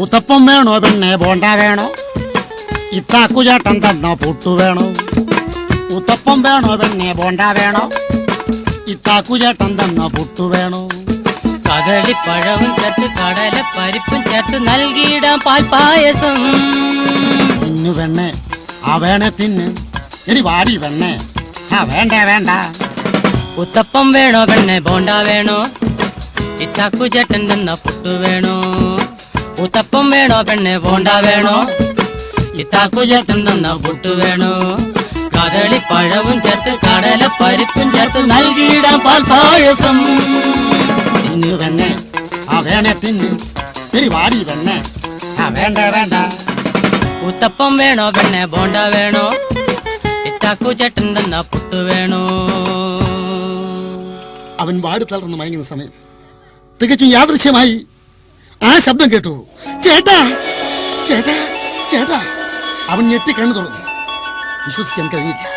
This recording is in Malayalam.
ഉത്തപ്പം വേണോ പെണ്ണെ ബോണ്ട വേണോ? ഇത്താക്കുചേട്ടൻ തന്ന പുട്ടു വേണോ? ഉത്തപ്പം വേണോ പെണ്ണെ ബോണ്ട വേണോ? ഇത്താക്കുചേട്ടൻ തന്ന പുട്ടു വേണോ? കദളിപ്പഴവും ചേർത്ത് കടല പരിപ്പും ചേർത്ത് നൽകിയിടാം പാൽപ്പായസം. തിന്നു പെണ്ണെ ആ വേണേ തിന്ന്. എടി വാടി പെണ്ണെ ആ വേണ്ട വേണ്ട. ഉത്തപ്പം വേണോ പെണ്ണെ ബോണ്ട വേണോ? ഇത്താക്കുചേട്ടൻ തന്ന പുട്ടു വേണോ? ഉത്തപ്പം വേണോ പെണ്ണെ ബോണ്ട വേണോ? ഇത്താക്കുചേട്ടൻ തന്ന പുട്ടു വേണോ? കദളിപ്പഴവും ചേർത്ത് കടല പരിപ്പും ചേർത്ത് നൽകിയിടാം പാൽപ്പായസം. തിന്നു പെണ്ണെ ആ വേണേ തിന്ന്. എടി വാടി പെണ്ണെ ആ വേണ്ട വേണ്ട. ഉത്തപ്പം വേണോ പെണ്ണെ ബോണ്ട വേണോ? ഇത്താക്കുചേട്ടൻ തന്ന പുട്ടു വേണോ? അവൻ വാടി തളർന്ന് മയങ്ങുന്ന സമയം തികച്ചും യാദൃശ്യമായി ആ ശബ്ദം കേട്ടു. ചേട്ടാ ചേട്ടാ ചേട്ടാ. അവൻ ഞെട്ടി കണ്ണു തുറന്നു. വിശ്വസിക്കാൻ കഴിഞ്ഞില്ല.